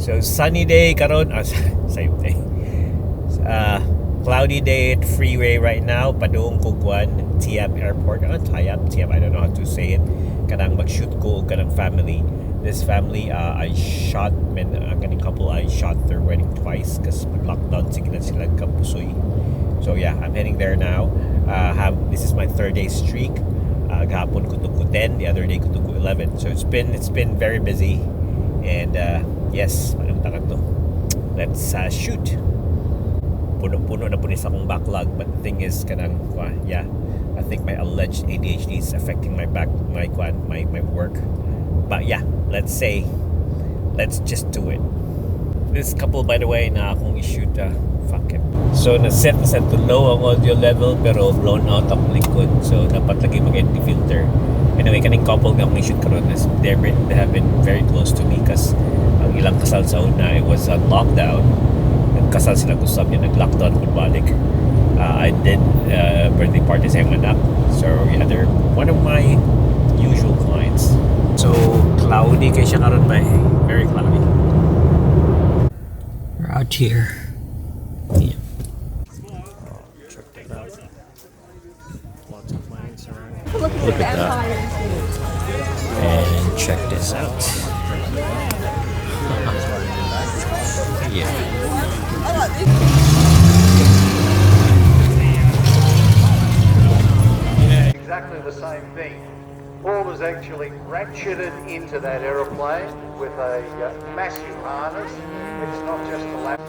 So sunny day karon, same day. Cloudy day at freeway right now. Padung ko kuan Tiap Airport. Tiap. I don't know how to say it. Kanang mag-shoot ko kanang family. This family, I shot kaning couple. I shot their wedding twice because lockdown sige na sila kapusoy. So yeah, I'm heading there now. This is my third day streak. Gahapon ko to 10, the other day ko to 11. So it's been very busy. And yes, anong tangan to? Let's shoot. Puno na po sa akong backlog, but the thing is kanang yeah, I think my alleged ADHD is affecting my work. But yeah, let's just do it. This couple, by the way, na akong i-shoot, fuck it. So na-set to low ang audio level pero blown out ang likod, so dapat lagi mag-ND filter. Anyway, kaning couple nga akong i-shoot karon, they have been very close to me kasi ang ilang kasal sa una, it was a lockdown. Kasal sila kusab niya, nag-lockdown kung balik. I did birthday party sa iyong anak. So yeah, they're one of my usual clients. So cloudy kay siya karon ba? Very cloudy. We're out here. Yeah. Check that out. Lots of clients around. Look at that. And check this out. Yeah. Exactly the same thing. Paul was actually ratcheted into that aeroplane with a massive harness. It's not just a lap.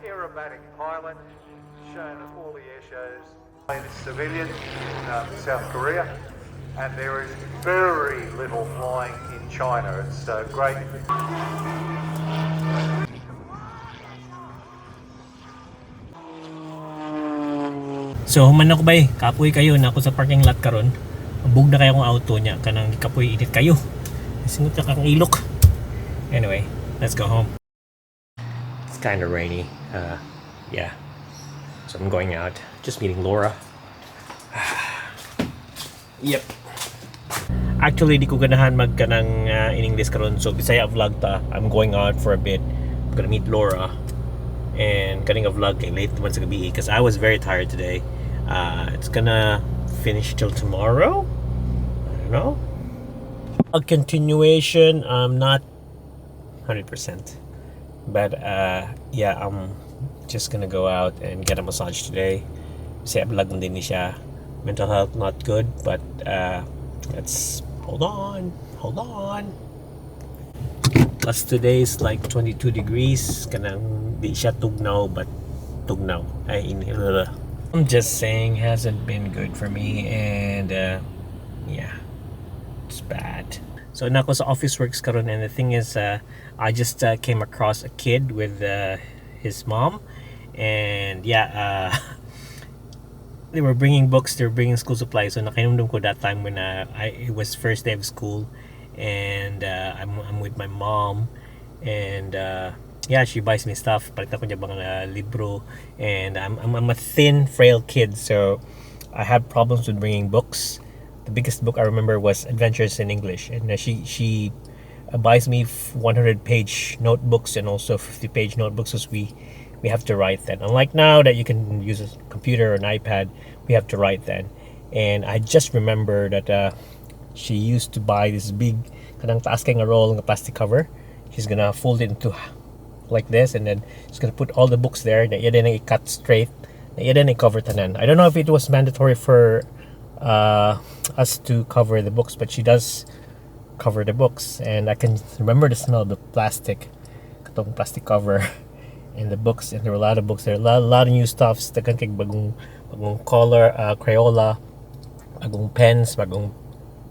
Aerobatic pilot shown at all the air shows. It's civilian in South Korea, and there is very little flying in China. It's great. So human ako bay, kapoy kayo na ako sa parking lot karon. Ambog na kayo ang auto niya kanang kapoy init kayo. Singot ka kang ilok. Anyway, let's go home. It's kind of rainy. Yeah. So I'm going out, just meeting Laura. Yep. Actually, di ko ganahan magkanang in English karon, so Bisaya vlog ta. I'm going out for a bit. I'm gonna meet Laura and kaning a vlog kay late naman sa gabi because I was very tired today. It's gonna finish till tomorrow. I don't know. A continuation. I'm not 100%, but yeah, I'm just gonna go out and get a massage today. Bisaya vlog din ni siya. Mental health not good, but let's hold on. Plus today is like 22 degrees. Kanang di siya tugnaw, but tugnaw. I'm just saying, hasn't been good for me, and yeah, it's bad. So nako sa office works karon, and the thing is, I just came across a kid with his mom, and yeah, they were bringing books, they were bringing school supplies. So nakinumdum ko that time when it was first day of school, and I'm with my mom, and yeah, she buys me stuff. Palit ako niya mga libro, and I'm a thin, frail kid, so I had problems with bringing books. The biggest book I remember was Adventures in English, and she buys me 100-page notebooks and also 50-page notebooks, as we have to write then. Unlike now that you can use a computer or an iPad, we have to write then. And I just remember that she used to buy this big kanang taas kay nga roll ng plastic cover. She's gonna fold it into like this, and then she's gonna put all the books there. Na iya din ang i-cut straight. Na iya din i-cover tanan. I don't know if it was mandatory for us to cover the books, but she does cover the books, and I can remember the smell of the plastic, katong plastic cover. In the books, and there were a lot of books there, a lot of new stuffs, bagong color, Crayola, bagong pens, bagong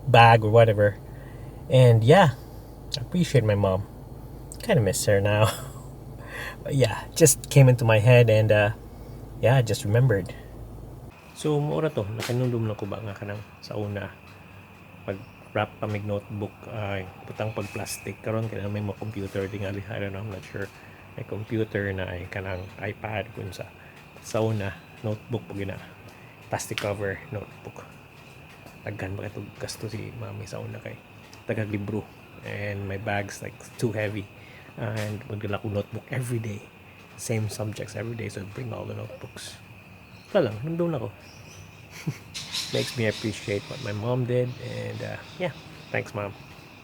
bag or whatever. And yeah, I appreciate my mom. Kind of miss her now. But yeah, just came into my head and yeah, I just remembered. So mura to, nakanundum lang ko ba nga kanang sa una pag wrap pa mig notebook ay putang pag plastic karon kaya may mga computer tingali, I don't know, I'm not sure, may computer na ay kanang iPad kun sa una notebook pag gina plastic cover notebook daghan ba itong gasto si mami sa una kay tagag libro and my bag's like too heavy and magdala ko notebook every day, same subjects every day, so I bring all the notebooks. Wala lang, nandun ako. Makes me appreciate what my mom did and yeah, thanks mom.